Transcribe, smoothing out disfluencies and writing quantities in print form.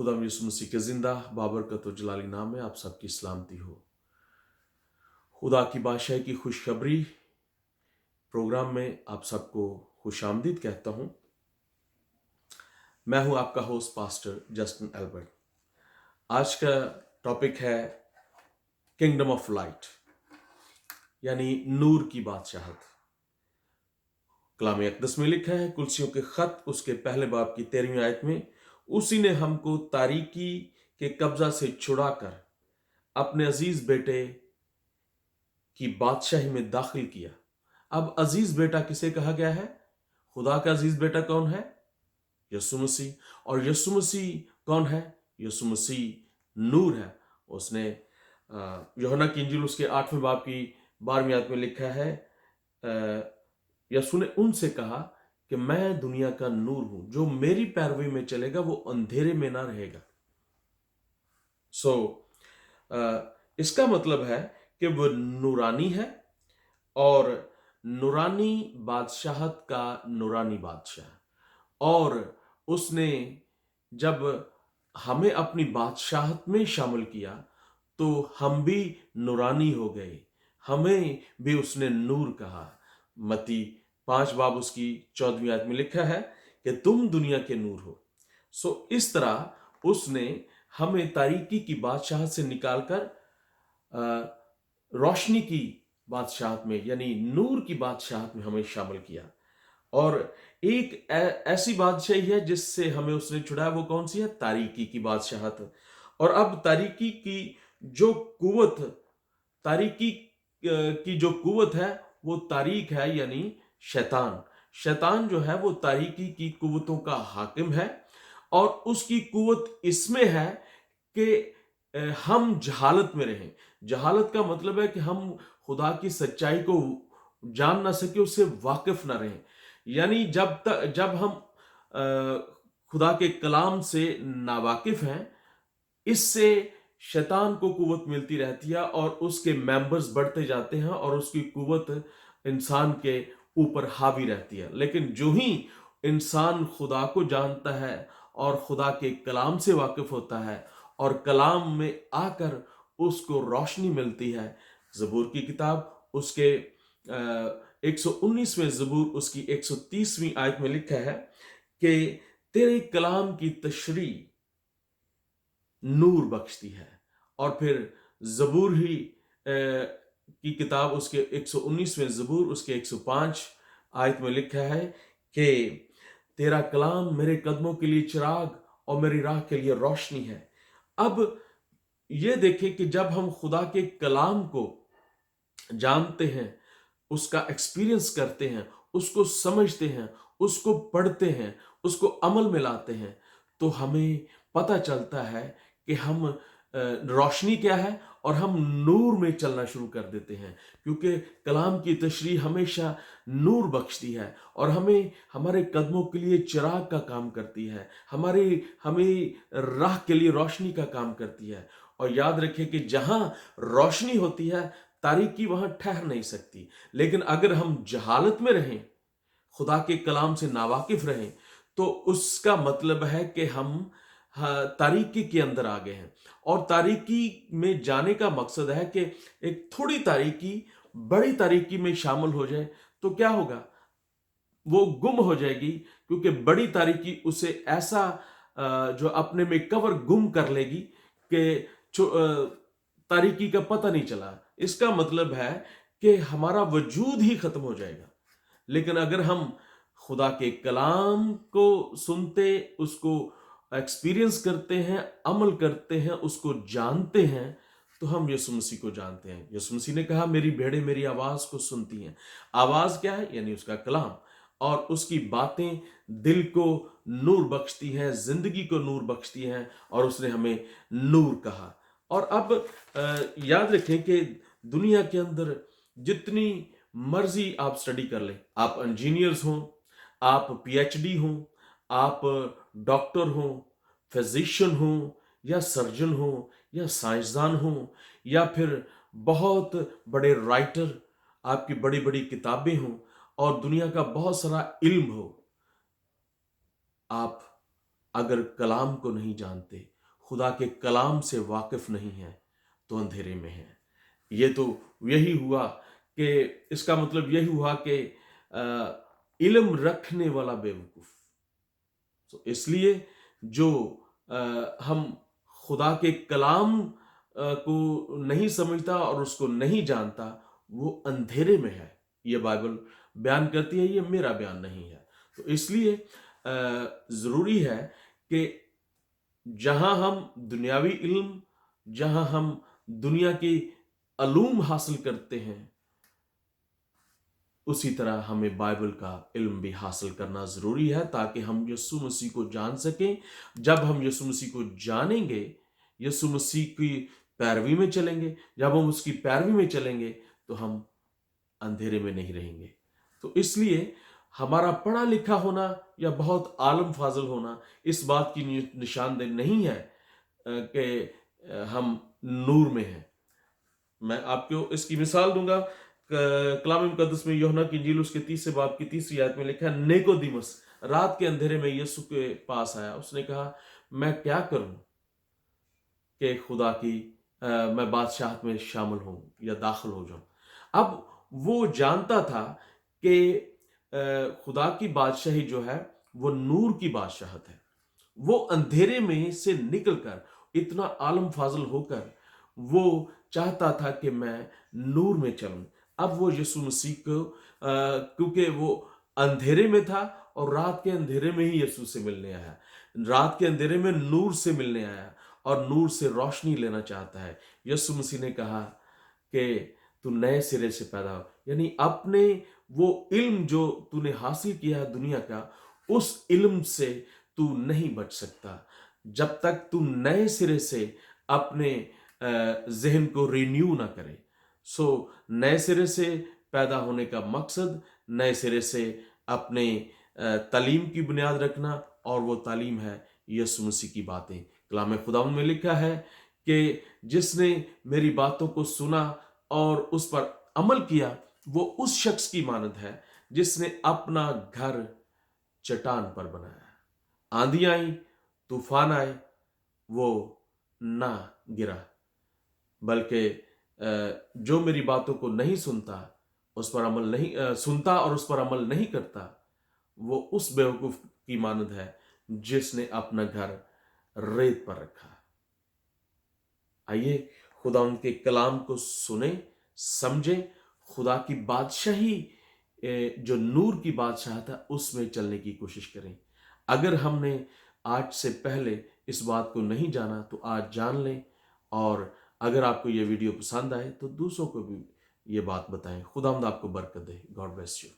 खुदा यीशु मसीह के जिंदा बाबरकत व जलाली नाम में आप सबकी सलामती हो। खुदा की बादशाही की खुशखबरी प्रोग्राम में आप सबको खुशामदीद कहता हूं। मैं हूं आपका होस्ट पास्टर जस्टिन एल्बर्ट। आज का टॉपिक है किंगडम ऑफ लाइट, यानी नूर की बादशाहत। कलाम अक़दस में लिखा है, कुलसियों के खत उसके पहले बाब की 13वीं आयत में, उसी ने हमको तारीकी के कब्जा से छुड़ाकर अपने अजीज बेटे की बादशाही में दाखिल किया। अब अजीज बेटा किसे कहा गया है? खुदा का अजीज बेटा कौन है? यीशु मसीह। और यीशु मसीह कौन है? यीशु मसीह नूर है। उसने यूहन्ना की इंजील उसके 8वें बाब की 12वीं आयत में लिखा है, यीशु ने उनसे कहा कि मैं दुनिया का नूर हूं, जो मेरी पैरवी में चलेगा वो अंधेरे में ना रहेगा। इसका मतलब है कि वो नूरानी है और नूरानी बादशाहत का नूरानी बादशाह। और उसने जब हमें अपनी बादशाहत में शामिल किया तो हम भी नूरानी हो गए, हमें भी उसने नूर कहा। मत्ती 5 बाब उसकी 14वीं आयत में लिखा है कि तुम दुनिया के नूर हो। इस तरह उसने हमें तारीकी की बादशाहत से निकालकर रोशनी की बादशाहत में, यानी नूर की बादशाहत में हमें शामिल किया। और एक ऐसी बादशाही है जिससे हमें उसने छुड़ाया, वो कौन सी है? तारीकी की बादशाहत। और अब तारीकी की जो कुव्वत, तारीकी की जो कुव्वत है वो तारीक है, यानी शैतान। शैतान जो है वो तारीकी की कुव्वतों का हाकिम है और उसकी कुव्वत इसमें है कि हम जहालत में रहें। जहालत का मतलब है कि हम खुदा की सच्चाई को जान ना सके, उससे वाकिफ ना रहें। यानी जब हम खुदा के कलाम से नावाकिफ हैं, इससे शैतान को कुव्वत मिलती रहती है और उसके मेंबर्स बढ़ते जाते हैं और उसकी कुव्वत इंसान के ऊपर हावी रहती है। लेकिन जो ही इंसान खुदा को जानता है और खुदा के कलाम से वाकिफ होता है और कलाम में आकर उसको रोशनी मिलती है। ज़बूर की किताब उसके 119वें ज़बूर उसकी 130वीं आयत में लिखा है कि तेरे कलाम की तशरी नूर बख्शती है। और फिर ज़बूर ही की किताब उसके 119वें ज़बूर उसके 105 आयत में लिखा है कि तेरा कलाम मेरे कदमों के लिए चिराग और मेरी राह के लिए रोशनी है। अब ये देखें कि जब हम खुदा के कलाम को जानते हैं, उसका एक्सपीरियंस करते हैं, उसको समझते हैं, उसको पढ़ते हैं, उसको अमल में लाते हैं, तो हमें पता चलता है कि हम रोशनी क्या है और हम नूर में चलना शुरू कर देते हैं। क्योंकि कलाम की तशरीह हमेशा नूर बख्शती है और हमें हमारे कदमों के लिए चिराग का काम करती है, हमें राह के लिए रोशनी का काम करती है। और याद रखें कि जहां रोशनी होती है, तारीकी वहां ठहर नहीं सकती। लेकिन अगर हम जहालत में रहें, खुदा के कलाम से नावाकिफ रहें, तो उसका मतलब है कि हम तारीकी के अंदर आ गए हैं। और तारीकी में जाने का मकसद है कि एक थोड़ी तारीकी बड़ी तारीकी में शामिल हो जाए तो क्या होगा? वो गुम हो जाएगी, क्योंकि बड़ी तारीकी उसे ऐसा जो अपने में कवर गुम कर लेगी कि तारीकी का पता नहीं चला। इसका मतलब है कि हमारा वजूद ही खत्म हो जाएगा। लेकिन अगर हम खुदा के कलाम को सुनते, उसको एक्सपीरियंस करते हैं, अमल करते हैं, उसको जानते हैं, तो हम यीशु मसीह को जानते हैं। यीशु मसीह ने कहा, मेरी भेड़ें मेरी आवाज को सुनती हैं। आवाज क्या है? यानी उसका कलाम। और उसकी बातें दिल को नूर बख्शती हैं, जिंदगी को नूर बख्शती हैं, और उसने हमें नूर कहा। और अब याद रखें कि दुनिया के अंदर जितनी मर्जी आप स्टडी कर लें, आप इंजीनियर्स हों, आप पीएचडी हों, आप डॉक्टर हों, फिजिशियन हों, या सर्जन हों, या साइंसदान हों, या फिर बहुत बड़े राइटर, आपकी बड़ी बड़ी किताबें हों और दुनिया का बहुत सारा इल्म हो, आप اگر کلام کو نہیں جانتے، خدا کے کلام سے واقف نہیں ہیں، تو اندھیرے میں ہیں۔ یہ تو یہی ہوا کہ اس کا مطلب یہی ہوا کہ علم رکھنے والا بیوقوف۔ اس لیے جو ہم خدا کے کلام کو نہیں سمجھتا اور اس کو نہیں جانتا، وہ اندھیرے میں ہے۔ یہ بائبل بیان کرتی ہے، یہ میرا بیان نہیں ہے۔ تو اس لیے ضروری ہے کہ جہاں ہم دنیاوی علم، جہاں ہم دنیا کی علوم حاصل کرتے ہیں، اسی طرح ہمیں بائبل کا علم بھی حاصل کرنا ضروری ہے، تاکہ ہم یسوع مسیح کو جان سکیں۔ جب ہم یسوع مسیح کو جانیں گے، یسوع مسیح کی پیروی میں چلیں گے، جب ہم اس کی پیروی میں چلیں گے تو ہم اندھیرے میں نہیں رہیں گے۔ تو اس لیے ہمارا پڑھا لکھا ہونا یا بہت عالم فاضل ہونا اس بات کی نشاندہ نہیں ہے کہ ہم نور میں ہیں۔ میں آپ کو اس کی مثال دوں گا۔ کلام مقدس میں یوحنا کی انجیل اس کے 30 باب کی 3 آیت میں لکھا ہے، نیکودیمس رات کے اندھیرے میں یسوع کے پاس آیا۔ اس نے کہا، میں کیا کروں کہ خدا کی میں بادشاہت میں شامل ہوں یا داخل ہو جاؤں؟ اب وہ جانتا تھا کہ خدا کی بادشاہی جو ہے وہ نور کی بادشاہت ہے۔ وہ اندھیرے میں سے نکل کر، اتنا عالم فاضل ہو کر، وہ چاہتا تھا کہ میں نور میں چلوں۔ اب وہ یسوع مسیح کو کیونکہ وہ اندھیرے میں تھا اور رات کے اندھیرے میں ہی یسوع سے ملنے آیا، رات کے اندھیرے میں نور سے ملنے آیا اور نور سے روشنی لینا چاہتا ہے۔ یسوع مسیح نے کہا کہ تو نئے سرے سے پیدا ہو، یعنی اپنے وہ علم جو تو نے حاصل کیا ہے دنیا کا، اس علم سے تو نہیں بچ سکتا جب تک تو نئے سرے سے اپنے ذہن کو رینیو نہ کرے۔ نئے سرے سے پیدا ہونے کا مقصد نئے سرے سے اپنے تعلیم کی بنیاد رکھنا، اور وہ تعلیم ہے یسوع مسیح کی باتیں۔ کلام خداوند میں لکھا ہے کہ جس نے میری باتوں کو سنا اور اس پر عمل کیا، وہ اس شخص کی مانند ہے جس نے اپنا گھر چٹان پر بنایا۔ آندھی آئی، طوفان آئے، وہ نہ گرا، بلکہ جو میری باتوں کو نہیں سنتا، اس پر عمل نہیں سنتا اور اس پر عمل نہیں کرتا، وہ اس بیوقوف کی مانند ہے جس نے اپنا گھر ریت پر رکھا۔ آئیے خدا ان کے کلام کو سنیں، سمجھیں، خدا کی بادشاہی جو نور کی بادشاہت ہے اس میں چلنے کی کوشش کریں۔ اگر ہم نے آج سے پہلے اس بات کو نہیں جانا تو آج جان لیں، اور اگر آپ کو یہ ویڈیو پسند آئے تو دوسروں کو بھی یہ بات بتائیں۔ خداوند آپ کو برکت دے۔ God bless you.